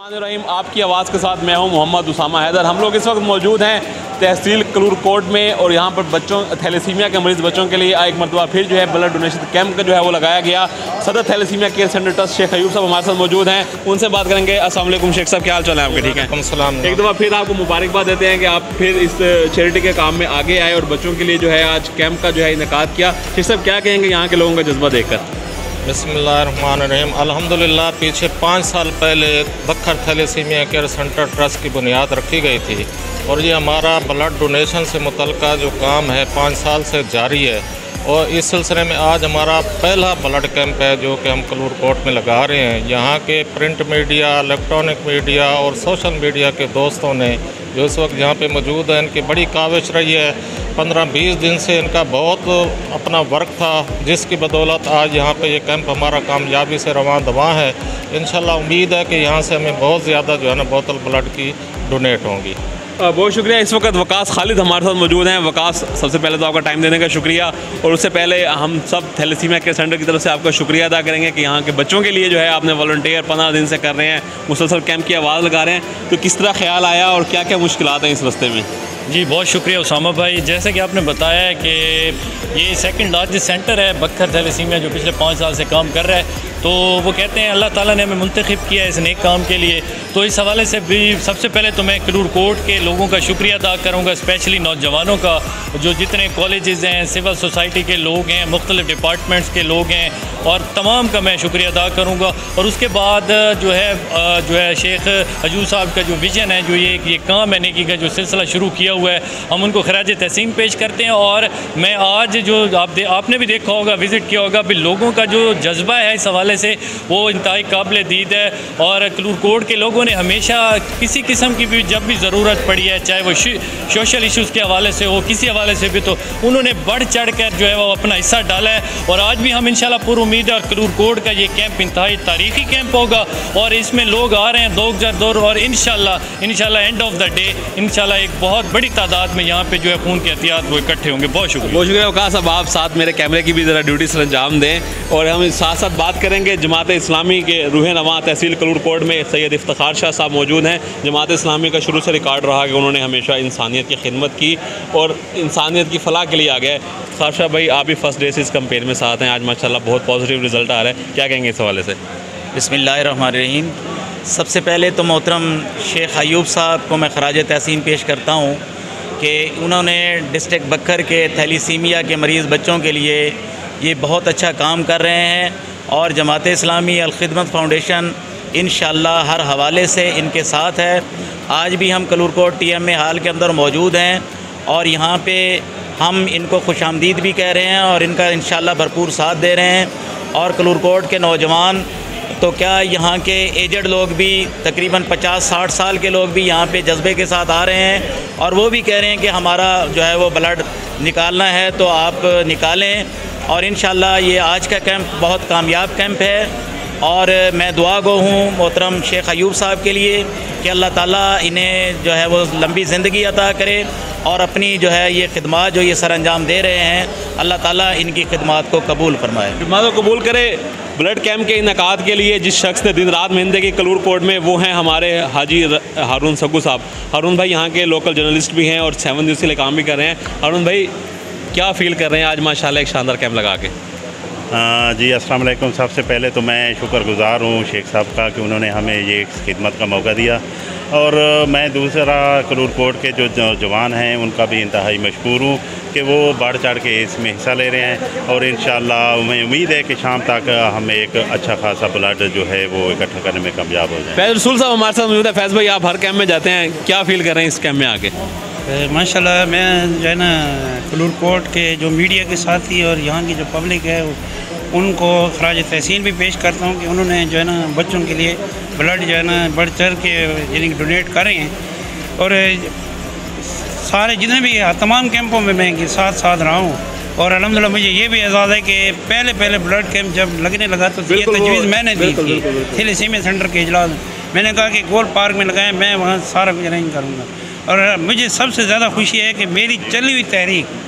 रहीम, आपकी आवाज़ के साथ मैं हूं मोहम्मद उसामा हैदर। हम लोग इस वक्त मौजूद हैं तहसील कलूर कोट में और यहाँ पर बच्चों थैलेसीमिया के मरीज़ बच्चों के लिए एक मरतबा फिर जो है ब्लड डोनेशन कैंप का जो है वो लगाया गया। Sadar thalassemia care centre trust Sheikh Ayub साहब हमारे साथ मौजूद हैं, उनसे बात करेंगे। अस्सलाम वालेकुम शेख साहब, क्या हाल चाल है आपके? ठीक है, एक दफ़ा फिर आपको मुबारकबाद देते हैं कि आप फिर इस चैरिटी के काम में आगे आए और बच्चों के लिए जो है आज कैंप का जो है इनेकाद किया। शेख साहब, क्या कहेंगे यहाँ के लोगों का जज्बा देखकर? बिस्मिल्लाहिर्रहमानिर्रहीम। अल्हम्दुलिल्लाह, पीछे 5 साल पहले बखर थैलेसीमिया केयर सेंटर ट्रस्ट की बुनियाद रखी गई थी और ये हमारा ब्लड डोनेशन से मुतल्लिक़ जो काम है 5 साल से जारी है। और इस सिलसिले में आज हमारा पहला ब्लड कैंप है जो कि हम कलूर कोट में लगा रहे हैं। यहाँ के प्रिंट मीडिया, इलेक्ट्रॉनिक मीडिया और सोशल मीडिया के दोस्तों ने जो इस वक्त यहाँ पे मौजूद हैं, इनकी बड़ी काविश रही है। 15-20 दिन से इनका बहुत अपना वर्क था, जिसकी बदौलत आज यहाँ पे ये कैंप हमारा कामयाबी से रवां दवां है। इंशाल्लाह उम्मीद है कि यहाँ से हमें बहुत ज़्यादा जो है ना बोतल ब्लड की डोनेट होंगी। बहुत शुक्रिया। इस वक्त वकास खालिद हमारे साथ मौजूद हैं। वकास, सबसे पहले तो आपका टाइम देने का शुक्रिया और उससे पहले हम सब थैलेसीमिया केयर सेंटर की तरफ से आपका शुक्रिया अदा करेंगे कि यहाँ के बच्चों के लिए जो है आपने वॉलंटियर 15 दिन से कर रहे हैं, मुसलसल कैंप की आवाज़ लगा रहे हैं। तो किस तरह ख्याल आया और क्या क्या मुश्किलात हैं इस रास्ते में? जी, बहुत शुक्रिया उसामा भाई। जैसे कि आपने बताया है कि ये सेकंड लार्जेस्ट सेंटर है बखर थैलेसीमिया जो पिछले 5 साल से काम कर रहा है। तो वो कहते हैं अल्लाह ताला ने हमें मुंतखब किया है इस नेक काम के लिए। तो इस हवाले से भी सबसे पहले तो मैं कलूर कोट के लोगों का शुक्रिया अदा करूँगा, स्पेशली नौजवानों का, जो जितने कॉलेजेस हैं, सिविल सोसाइटी के लोग हैं, मुख्तलिफ डिपार्टमेंट्स के लोग हैं, और तमाम का मैं शुक्रिया अदा करूँगा। और उसके बाद जो है शेख अयूब साहब का जो विज़न है, जो ये काम है नेकी का जो सिलसिला शुरू किया हुआ है, हम उनको खराज तहसीन पेश करते हैं। और मैं आज जो आपने भी देखा होगा, विज़िट किया होगा, भी लोगों का जो जज्बा है इस हवाले से वो इंतहाई काबिल दीद है। और कलूर कोट के लोगों ने हमेशा किसी किस्म की भी जब भी ज़रूरत पड़ी है, चाहे वो सोशल इश्यूज़ के हवाले से हो, किसी हवाले से भी, तो उन्होंने बढ़ चढ़ कर जो है वो अपना हिस्सा डाला है। और आज भी हम इंशाल्लाह पूरी उम्मीद है और कलूर कोट का ये कैंप इंतहाई तारीख़ी कैंप होगा और इसमें लोग आ रहे हैं दौर और इंशाल्लाह एंड ऑफ द डे इंशाल्लाह एक बहुत बड़ी तादाद में यहाँ पे जो है खून के एहतियात वो इकट्ठे होंगे। बहुत शुक्रिया वकास साहब। आप साथ मेरे कैमरे की भी ज़रा ड्यूटी सर अंजाम दें और हम साथ साथ बात करेंगे जमात इस्लामी के रूह नवा तहसील कलूर कोट में सैयद इफ्तिखार शाह साहब मौजूद हैं। जमात इस्लामी का शुरू से रिकॉर्ड रहा कि उन्होंने हमेशा इंसानियत की खिदमत की और इंसानियत की फलाह के लिए आ गए। इफ्तिखार शाह भाई, आप भी फर्स्ट डे से इस कैंपेन में साथ हैं, आज माशाल्लाह बहुत पॉजिटिव रिजल्ट आ रहा है, क्या कहेंगे इस हवाले से? बिस्मिल्लाहिर्रहमानिर्रहीम। सबसे पहले तो मोहतरम शेख अयूब साहब को मैं खराज तहसीन पेश करता हूँ कि उन्होंने डिस्ट्रिक्ट बखर के थैलेसीमिया के मरीज़ बच्चों के लिए ये बहुत अच्छा काम कर रहे हैं और जमात इस्लामी अल खिदमत फाउंडेशन इंशाअल्लाह हर हवाले से इनके साथ है। आज भी हम कलूर कोट TMA हाल के अंदर मौजूद हैं और यहाँ पे हम इनको खुशामदीद भी कह रहे हैं और इनका इंशाअल्लाह भरपूर साथ दे रहे हैं। और कलूर कोट के नौजवान तो क्या, यहाँ के एजड लोग भी तकरीबन 50-60 साल के लोग भी यहाँ पे जज्बे के साथ आ रहे हैं और वो भी कह रहे हैं कि हमारा जो है वो ब्लड निकालना है तो आप निकालें। और इंशाअल्लाह ये आज का कैंप बहुत कामयाब कैंप है और मैं दुआ गो हूँ मोहतरम शेख अयूब साहब के लिए कि अल्लाह ताला इन्हें जो है वो लंबी ज़िंदगी अता करे और अपनी जो है ये खिदमत जो ये सर अंजाम दे रहे हैं, अल्लाह ताला इनकी खिदमत को कबूल फरमाए, खिदमत को कबूल करे। ब्लड कैंप के इनेकाद के लिए जिस शख्स ने दिन रात मेहनत की कलूर कोट में, वो हैं हमारे हाजी हारून सग्गू साहब। हारून भाई यहाँ के लोकल जर्नलिस्ट भी हैं और 7 न्यूज़ के लिए काम भी कर रहे हैं। हारून भाई, क्या फ़ील कर रहे हैं आज माशाल्लाह एक शानदार कैंप लगा के? जी अस्सलाम वालेकुम। सबसे पहले तो मैं शुक्रगुज़ार हूँ शेख साहब का कि उन्होंने हमें ये खिदमत का मौका दिया और मैं दूसरा कलूर कोट के जो जवान हैं उनका भी इंतहाई मशकूर हूँ कि वो बढ़ चढ़ के इसमें हिस्सा ले रहे हैं और इंशाअल्लाह हमें उम्मीद है कि शाम तक हमें एक अच्छा खासा ब्लड जो है वो इकट्ठा करने में कामयाब हो जाए। फैज़ रसूल साहब हमारे साथ मौजूद है। फैज़ भाई, आप हर कैंप में जाते हैं, क्या फ़ील कर रहे हैं इस कैंप में आके? माशाल्लाह, मैं जो है ना कलूर कोट के जो मीडिया के साथी और यहाँ की जो पब्लिक है उनको खराज तहसीन भी पेश करता हूँ कि उन्होंने जो है ना बच्चों के लिए ब्लड जो है ना बढ़ चढ़ के यानी डोनेट कर रहे हैं। और सारे जितने भी तमाम कैंपों में मैं साथ रहा हूँ और अल्हम्दुलिल्लाह मुझे ये भी एजाज़ है कि पहले ब्लड कैंप जब लगने लगा तो ये तजवीज़ मैंने दी थी थैलेसीमिया सेंटर के इजलास में। मैंने कहा कि गोल पार्क में लगाएं, मैं वहाँ सारा कुछ अरेंज करूँगा। और मुझे सबसे ज़्यादा खुशी है कि मेरी चली हुई तहरीक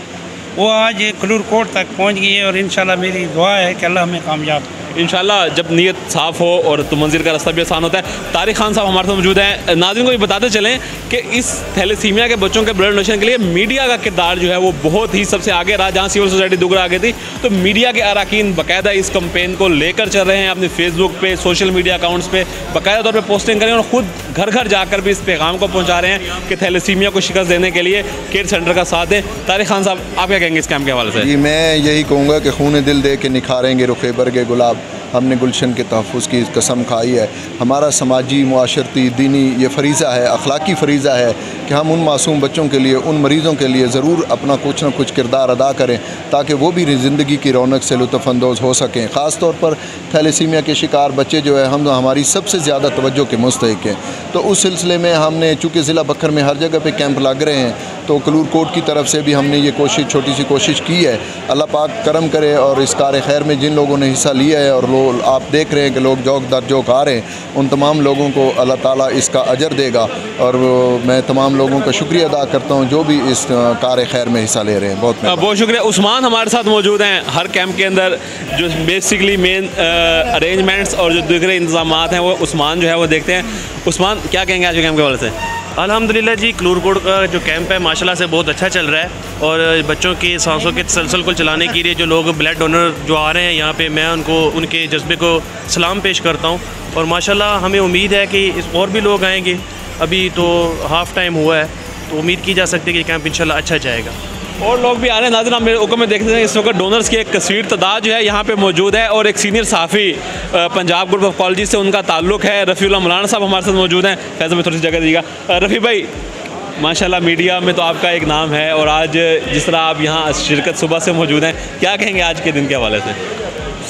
वो आज कलूर कोट तक पहुँच गई है और इंशाल्लाह मेरी दुआ है कि अल्लाह हमें कामयाब इंशाल्लाह जब नीयत साफ़ हो और तो मंजिल का रास्ता भी आसान होता है। तारिक खान साहब हमारे साथ मौजूद हैं। नाज़रीन को भी बताते चलें कि इस थैलेसीमिया के बच्चों के ब्लड डोनेशन के लिए मीडिया का किरदार जो है वो बहुत ही सबसे आगे रहा। जहाँ सिविल सोसाइटी दुगरा आगे थी, तो मीडिया के अरकान बाकायदा इस कैंपेन को लेकर चल रहे हैं। अपने फेसबुक पे, सोशल मीडिया अकाउंट्स पे बाकायदा तौर पर पोस्टिंग करें और ख़ुद घर घर जाकर भी इस पैगाम को पहुँचा रहे हैं कि थैलेसीमिया को शिकस्त देने के लिए केयर सेंटर का साथ दें। तारिक खान साहब, आप क्या कहेंगे इस कैंप के हवाले से? जी, मैं यही कहूँगा कि खून दिल दे के निखारेंगे रुखे बरगे गुलाब। हमने गुलशन के तहफ़्फ़ुज़ की कसम खाई है। हमारा समाजी, मुआशरती, दीनी ये फ़रीज़ा है, अखलाकी फ़रीज़ा है कि हम उन मासूम बच्चों के लिए, उन मरीज़ों के लिए ज़रूर अपना कुछ न कुछ किरदार अदा करें ताकि वो भी ज़िंदगी की रौनक से लुत्फ़अंदोज़ हो सकें। ख़ास तौर पर थैलेसीमिया के शिकार बच्चे जो है हम हमारी सबसे ज़्यादा तवज्जो के मुस्तहिक़ हैं। तो उस सिलसिले में हमने, चूँकि ज़िला बक्खर में हर जगह पे कैंप लग रहे हैं, तो कलूर कोर्ट की तरफ से भी हमने ये कोशिश, छोटी सी कोशिश की है। अल्लाह पाक करम करे और इस कार खैर में जिन लोगों ने हिस्सा लिया है और आप देख रहे हैं कि लोग जौक दर जौक आ रहे हैं, उन तमाम लोगों को अल्लाह ताला इसका अजर देगा। और मैं तमाम लोगों का शुक्रिया अदा करता हूँ जो भी इस कार खैर में हिस्सा ले रहे हैं। बहुत शुक्रिया। उस्मान हमारे साथ मौजूद हैं। हर कैंप के अंदर जो बेसिकली मेन अरेंजमेंट्स और जो दूसरे इंतजामात हैं वो उस्मान जो है वो देखते हैं। उस्मान, क्या कहेंगे आज के कैंप के हवाले से? अल्हम्दुलिल्लाह जी, कलूर कोर्ट का जो कैंप है माशाल्लाह से बहुत अच्छा चल रहा है और बच्चों की सांसों के तसलसल को चलाने के लिए जो लोग ब्लड डोनर जो आ रहे हैं यहाँ पे, मैं उनको उनके जज्बे को सलाम पेश करता हूँ। और माशाल्लाह हमें उम्मीद है कि और भी लोग आएंगे। अभी तो हाफ़ टाइम हुआ है, तो उम्मीद की जा सकती है कि कैंप इंशाल्लाह अच्छा जाएगा और लोग भी आ रहे हैं। नाज़रीन, आप मेरे हुक्म में देखते हैं इस वक्त डोनर्स की एक कसीर तादाद जो है यहाँ पे मौजूद है और एक सीनियर सहाफ़ी पंजाब ग्रुप ऑफ कॉलेज से उनका ताल्लुक़ है। रफ़ीउल्लाह मौलाना साहब हमारे साथ मौजूद हैं। फैज़ल में थोड़ी सी जगह दीजिएगा। रफ़ी भाई, माशाल्लाह मीडिया में तो आपका एक नाम है और आज जिस तरह आप यहाँ शिरकत सुबह से मौजूद हैं, क्या कहेंगे आज के दिन के हवाले से?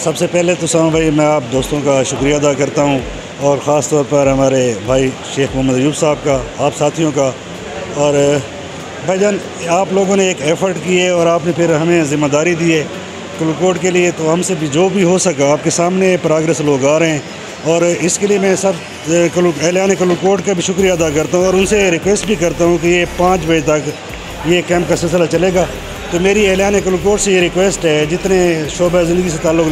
सबसे पहले तो सामा भाई, मैं आप दोस्तों का शुक्रिया अदा करता हूँ और ख़ास तौर पर हमारे भाई शेख मोहम्मद अयूब साहब का, आप साथियों का। और भाईजान, आप लोगों ने एक एफ़र्ट की है और आपने फिर हमें ज़िम्मेदारी दी है कलूर कोर्ट के लिए, तो हमसे भी जो भी हो सका आपके सामने प्रोग्रेस लोग आ रहे हैं और इसके लिए मैं सब एहलियान कलूर कोर्ट का भी शुक्रिया अदा करता हूँ और उनसे रिक्वेस्ट भी करता हूँ कि ये 5 बजे तक ये कैंप का सिलसिला चलेगा। तो मेरी एहलियान कलूर कोर्ट से ये रिक्वेस्ट है, जितने शोबा ज़िंदगी से ताल्लुक़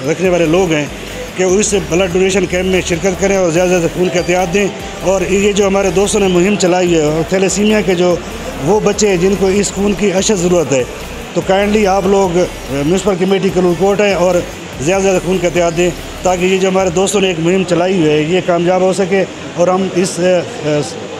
रखने वाले लोग हैं, कि इस ब्लड डोनेशन कैंप में शिरकत करें और ज़्यादा से ज़्यादा खून का एहतियात दें। और ये जो हमारे दोस्तों ने मुहिम चलाई है और थैलेसीमिया के जो वो बच्चे हैं जिनको इस खून की अशद ज़रूरत है, तो काइंडली आप लोग म्यूनसिपल कमेटी कलूर कोर्ट है और ज़्यादा से ज़्यादा खून का एहतियात दें ताकि ये जो हमारे दोस्तों ने एक मुहिम चलाई हुई है ये कामयाब हो सके और हम इस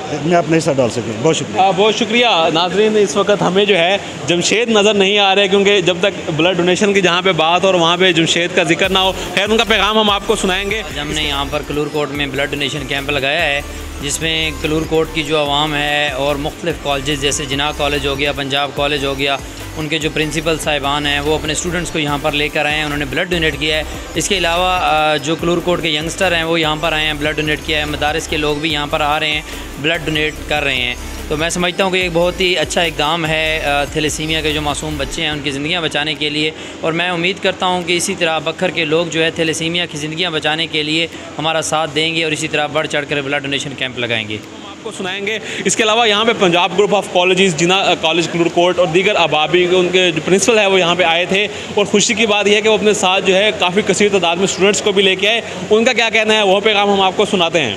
में अपना हिस्सा डाल सकें। बहुत शुक्रिया। बहुत शुक्रिया। नाज़रीन, इस वक्त हमें जो है जमशेद नज़र नहीं आ रहे क्योंकि जब तक ब्लड डोनेशन की जहाँ पे बात और वहाँ पे जमशेद का जिक्र ना हो, खैर उनका पैगाम हम आपको सुनाएंगे। हमने यहाँ पर कलूर कोर्ट में ब्लड डोनेशन कैंप लगाया है जिसमें कलूर कोर्ट की जो आवाम है और मुख्तलिफ़ कॉलेज जैसे जिना कॉलेज हो गया, पंजाब कॉलेज हो गया, उनके जो प्रिंसिपल साहिबान हैं वो अपने स्टूडेंट्स को यहाँ पर लेकर आए हैं, उन्होंने ब्लड डोनेट किया है। इसके अलावा जो कलूर कोर्ट के यंगस्टर हैं वो यहाँ पर आए हैं, ब्लड डोनेट किया है। मदारिस के लोग भी यहाँ पर आ रहे हैं, ब्लड डोनेट कर रहे हैं। तो मैं समझता हूँ कि एक बहुत ही अच्छा इक़दाम है थैलेसीमिया के जो मासूम बच्चे हैं उनकी ज़िंदगियाँ बचाने के लिए। और मैं उम्मीद करता हूँ कि इसी तरह बक्खर के लोग जो है थैलेसीमिया की ज़िंदगियाँ बचाने के लिए हमारा साथ देंगे और इसी तरह बढ़ चढ़ कर ब्लड डोनेशन कैंप लगाएंगे, आपको सुनाएंगे। इसके अलावा यहाँ पे Punjab group of colleges, Jinnah college Kallur court और दीगर अबाबी उनके जो प्रिंसिपल है वो यहाँ पे आए थे और खुशी की बात यह है कि वो अपने साथ जो है काफ़ी कसीर तादाद में स्टूडेंट्स को भी लेके आए। उनका क्या कहना है वो पैगाम हम आपको सुनाते हैं।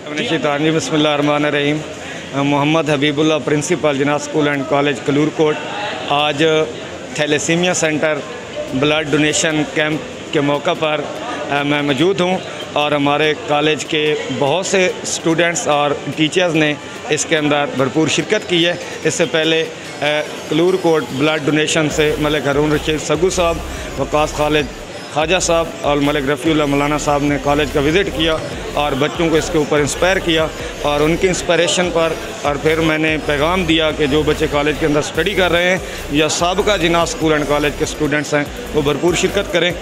बिस्मिल्लाहिर्रहमानिर्रहीम। Mohammad Habibullah, principal Jinnah school and college Kallur Kot. आज thalassemia centre blood donation camp के मौका पर मैं मौजूद हूँ और हमारे कॉलेज के बहुत से स्टूडेंट्स और टीचर्स ने इसके अंदर भरपूर शिरकत की है। इससे पहले कलूर कोर्ट ब्लड डोनेशन से मलिक हारून रशीद सगू साहब, वकास खालिद ख्वाजा साहब और मलिक रफ़ीउल्लाह मौलाना साहब ने कॉलेज का विज़िट किया और बच्चों को इसके ऊपर इंस्पायर किया और उनकी इंस्पायरेशन पर और फिर मैंने पैगाम दिया कि जो बच्चे कॉलेज के अंदर स्टडी कर रहे हैं या साबिक़ा जिना स्कूल एंड कॉलेज के स्टूडेंट्स हैं वो भरपूर शिरकत करें।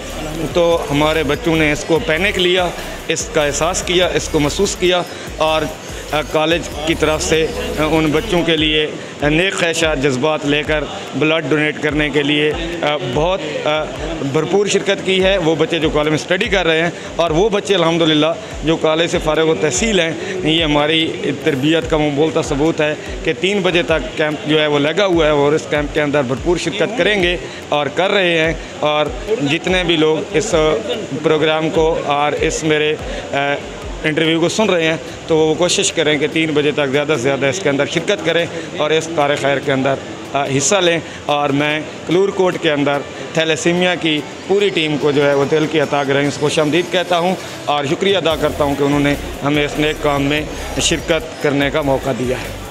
तो हमारे बच्चों ने इसको पैनिक लिया, इसका एहसास किया, इसको महसूस किया और कॉलेज की तरफ से उन बच्चों के लिए नेक ख्वाहिशा जज्बात लेकर ब्लड डोनेट करने के लिए बहुत भरपूर शिरकत की है। वो बच्चे जो कॉलेज में स्टडी कर रहे हैं और वो बच्चे अल्हम्दुलिल्लाह जो कॉलेज से फ़ारिग व तहसील हैं, ये हमारी तरबियत का बोलता सबूत है कि 3 बजे तक कैंप जो है वो लगा हुआ है और इस कैंप के अंदर भरपूर शिरकत करेंगे और कर रहे हैं। और जितने भी लोग इस प्रोग्राम को और इस मेरे इंटरव्यू को सुन रहे हैं तो वो कोशिश करें कि 3 बजे तक ज़्यादा से ज़्यादा इसके अंदर शिरकत करें और इस कार खैर के अंदर हिस्सा लें। और मैं कलूर कोट के अंदर थैलेसीमिया की पूरी टीम को जो है वो दिल की अता गराइंस खुशामदीद कहता हूँ और शुक्रिया अदा करता हूँ कि उन्होंने हमें इस नेक काम में शिरकत करने का मौका दिया है।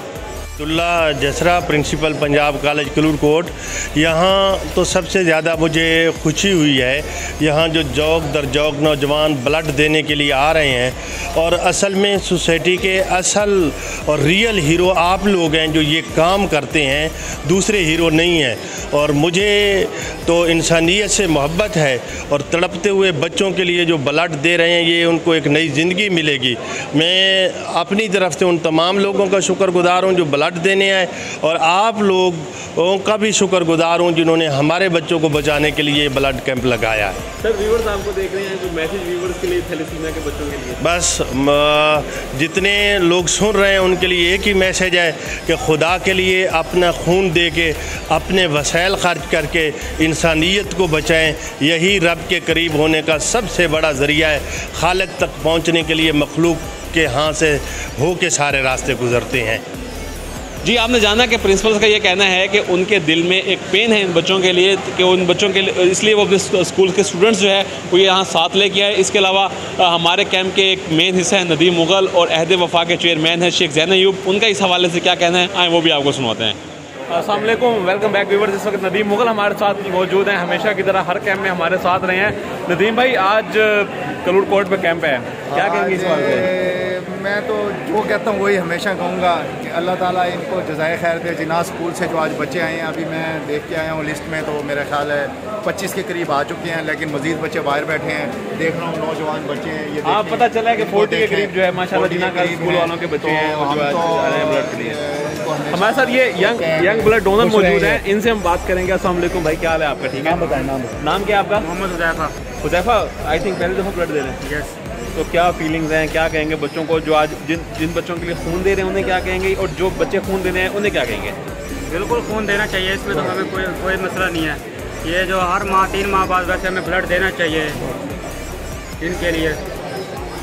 Abdullah Jasra, principal Punjab college Kallur Kot. यहाँ तो सबसे ज़्यादा मुझे खुशी हुई है, यहाँ जो जौक दर जौक नौजवान ब्लड देने के लिए आ रहे हैं और असल में सोसाइटी के असल और रियल हीरो आप लोग हैं जो ये काम करते हैं, दूसरे हीरो नहीं हैं। और मुझे तो इंसानियत से मोहब्बत है और तड़पते हुए बच्चों के लिए जो ब्लड दे रहे हैं ये उनको एक नई ज़िंदगी मिलेगी। मैं अपनी तरफ से उन तमाम लोगों का शुक्रगुजार हूँ जो ब्लड देने आए और आप लोगों का भी शुक्रगुजार हूँ जिन्होंने हमारे बच्चों को बचाने के लिए ब्लड कैंप लगाया है। सर व्यूवर्स आपको देख रहे हैं, जो मैसेज व्यूवर्स के लिए थैलेसीमिया के बच्चों के लिए, बस जितने लोग सुन रहे हैं उनके लिए एक ही मैसेज है कि खुदा के लिए अपना खून दे के अपने वसाइल खर्च करके इंसानियत को बचाएं। यही रब के करीब होने का सबसे बड़ा ज़रिया है। खालिक तक पहुंचने के लिए मखलूक के हाथ से हो के सारे रास्ते गुजरते हैं। जी आपने जाना कि प्रिंसिपल्स का ये कहना है कि उनके दिल में एक पेन है इन बच्चों के लिए कि उन बच्चों के लिए इसलिए वो अपने स्कूल के स्टूडेंट्स जो है वो यहाँ साथ लेके आए। इसके अलावा हमारे कैंप के एक मेन हिस्सा है नदीम मुग़ल और अहद वफ़ा के चेयरमैन हैं शेख ज़ैन अयूब। उनका इस हवाले से क्या कहना है आए वो भी आपको सुनाते हैं। अस्सलाम वालेकुम, वेलकम बैक व्यूअर्स। इस वक्त नदीम मुग़ल हमारे साथ मौजूद हैं, हमेशा की तरह हर कैंप में हमारे साथ रहे हैं। नदीम भाई आज कलूर कोट पे कैंप है, क्या कहेंगे इस बारे? मैं तो जो कहता हूँ वही हमेशा कहूँगा कि अल्लाह ताला इनको जज़ाए खैर दे। जिना स्कूल से जो आज बच्चे आए हैं, अभी मैं देख के आया हूँ लिस्ट में तो मेरा ख्याल है 25 के करीब आ चुके हैं, लेकिन मज़ीद बच्चे बाहर बैठे हैं। देख रहा हूँ नौजवान बच्चे हैं, ये आप पता चला है कि 40 के करीब जो है माशाल्लाह जिना का स्कूल वालों के बच्चे हैं ब्लड के लिए। हमारे साथ ये यंग ब्लड डोनर मौजूद हैं, इनसे हम बात करेंगे। अस्सलाम वालेकुम भाई, क्या हाल है आपका? ठीक है, नाम बताएं। नाम क्या है आपका? मोहम्मद हुज़ैफा। हुज़ैफा, आई थिंक पहले दफ़ा ब्लड दे रहे हैं। यस। तो क्या फीलिंग्स हैं, क्या कहेंगे बच्चों को जो आज जिन बच्चों के लिए खून दे रहे हैं उन्हें क्या कहेंगे, और जो बच्चे खून देने हैं उन्हें क्या कहेंगे? बिल्कुल खून देना चाहिए, इसमें तो हमें कोई मसला नहीं है। ये जो हर माह 3 माह बाद वैसे हमें ब्लड देना चाहिए इनके लिए।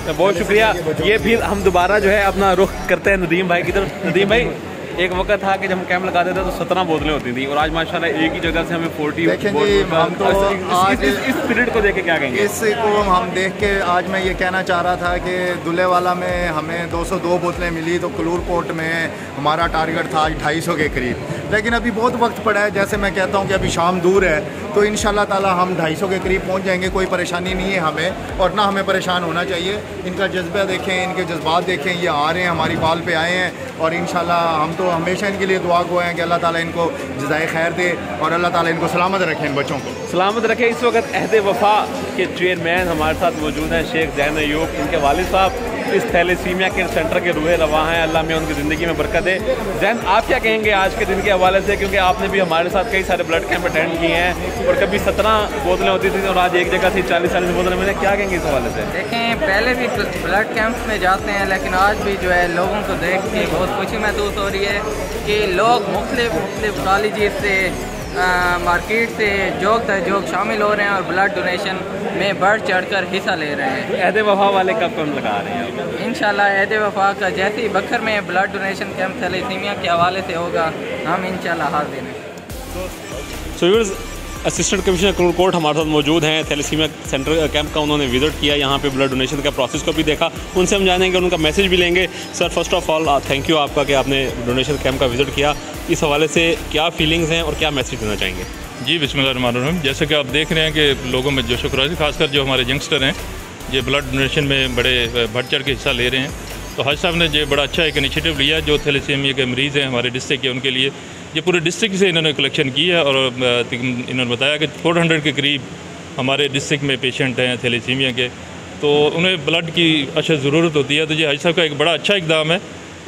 तो बहुत शुक्रिया। ये फिर हम दोबारा जो है अपना रुख करते हैं नदीम भाई की तरफ। नदीम भाई, एक वक्त था कि जब हम कैंप लगाते थे तो 17 बोतलें होती थी और आज माशाल्लाह एक ही जगह से हमें 40 हम तो आज इस पीरियड को देख के क्या कहेंगे? इसको हम देख के आज मैं ये कहना चाह रहा था कि दुल्हेवाला में हमें 202 बोतलें मिली तो कलूर कोट में हमारा टारगेट था 250 के करीब, लेकिन अभी बहुत वक्त पड़ा है। जैसे मैं कहता हूँ कि अभी शाम दूर है तो इंशाल्लाह ताला हम 250 के करीब पहुँच जाएंगे। कोई परेशानी नहीं है हमें और ना हमें परेशान होना चाहिए। इनका जज्बा देखें, इनके जज्बात देखें, ये आ रहे हैं हमारी कॉल पे आए हैं और इंशाल्लाह हम तो हमेशा इनके लिए दुआ गो हैं कि अल्लाह ताला इनको जज़ाए खैर दे और अल्लाह ताला इनको सलामत रखें, इन बच्चों को सलामत रखें। इस वक्त अहद वफ़ा के चेयरमैन हमारे साथ मौजूद हैं शेख ज़ैन अयूब। इनके वालिद साहब इस थैलेसीमिया के सेंटर के रूहे रवा हैं, अल्लाह में उनकी ज़िंदगी में बरकत दे। ज़ैन, आप क्या कहेंगे आज के दिन के हवाले से, क्योंकि आपने भी हमारे साथ कई सारे ब्लड कैंप अटेंड किए हैं और कभी 17 बोतलें होती थी और आज एक जगह से 40 बोतलें मिले, क्या कहेंगे इस हवाले से? देखें, पहले भी ब्लड कैंप्स में जाते हैं लेकिन आज भी जो है लोगों को देख के बहुत खुशी महसूस हो रही है कि लोग मुख्तलिफ कॉलेज से मार्केट से जोक दर जोक शामिल हो रहे हैं और ब्लड डोनेशन में बढ़ चढ़ कर हिस्सा ले रहे हैं। अहद वफ़ा वाले कब कौन लगा रहे हैं? इंशाल्लाह अहद वफ़ा का जैसे ही बखर में ब्लड डोनेशन कैंप थैलेसीमिया के हवाले से होगा हम इंशाल्लाह हाज़िर हैं। So viewers, assistant commissioner Kallur Kot हमारे साथ मौजूद हैं। थैलेसीमिया सेंटर कैंप का उन्होंने विजिट किया, यहाँ पे ब्लड डोनेशन का प्रोसेस को भी देखा, उनसे हम जानेंगे, उनका मैसेज भी लेंगे। Sir, first of all thank you आपका कि आपने डोनेशन कैंप का विजिट किया। इस हवाले से क्या फीलिंग्स हैं और क्या मैसेज देना चाहेंगे? जी, बिस्मिल्लाहिर्रहमानिर्रहीम। जैसे कि आप देख रहे हैं कि लोगों में जोश व खराज, खासकर जो हमारे यंगस्टर हैं ये ब्लड डोनेशन में बड़े बढ़ चढ़ के हिस्सा ले रहे हैं। तो हज साहब ने जो बड़ा अच्छा एक इनिशिएटिव लिया, जो थैलेसीमिया के मरीज़ हैं हमारे डिस्ट्रिक्ट के, उनके लिए ये पूरे डिस्ट्रिक्ट से इन्होंने कलेक्शन की है और इन्होंने बताया कि 400 के करीब हमारे डिस्ट्रिक्ट में पेशेंट हैं थैलेसीमिया के, तो उन्हें ब्लड की अच्छा ज़रूरत होती है। तो ये हज साहब का एक बड़ा अच्छा इकदाम है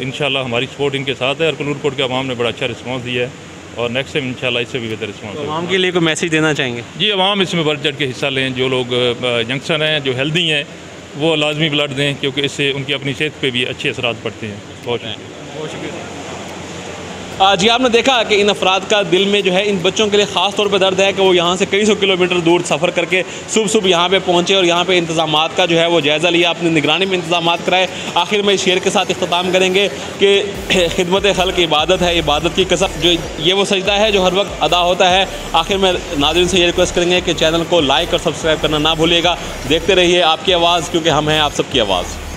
इंशाल्लाह हमारी सपोर्ट इनके साथ है और कलूर कोट के अवाम ने बड़ा अच्छा रिस्पांस दिया है और नेक्स्ट टाइम इंशाल्लाह इससे भी बेहतर रिस्पांस तो आवाम के लिए कोई मैसेज देना चाहेंगे? जी, अवाम इसमें बढ़ चढ़ के हिस्सा लें, जो लोग यंगस्टर हैं, जो हेल्दी हैं, वो लाजमी ब्लड दें क्योंकि इससे उनकी अपनी सेहत पे भी अच्छे असरात पड़ते हैं। बहुत शुक्रिया। जी, आपने देखा कि इन अफराद का दिल में जो है इन बच्चों के लिए ख़ास तौर पे दर्द है कि वो यहाँ से कई सौ किलोमीटर दूर सफ़र करके सुबह यहाँ पे पहुँचे और यहाँ पे इंतज़ामात का जो है वो जायज़ा लिया, अपनी निगरानी में इंतज़ामात कराए। आखिर में इस शेर के साथ इख्तिताम करेंगे कि खिदमत खल्क इबादत है, इबादत की कसम जो ये वो सजदा है जो हर वक्त अदा होता है। आखिर में नाज़रीन से ये रिक्वेस्ट करेंगे कि चैनल को लाइक और सब्सक्राइब करना ना भूलिएगा। देखते रहिए आपकी आवाज़, क्योंकि हम हैं आप सबकी आवाज़।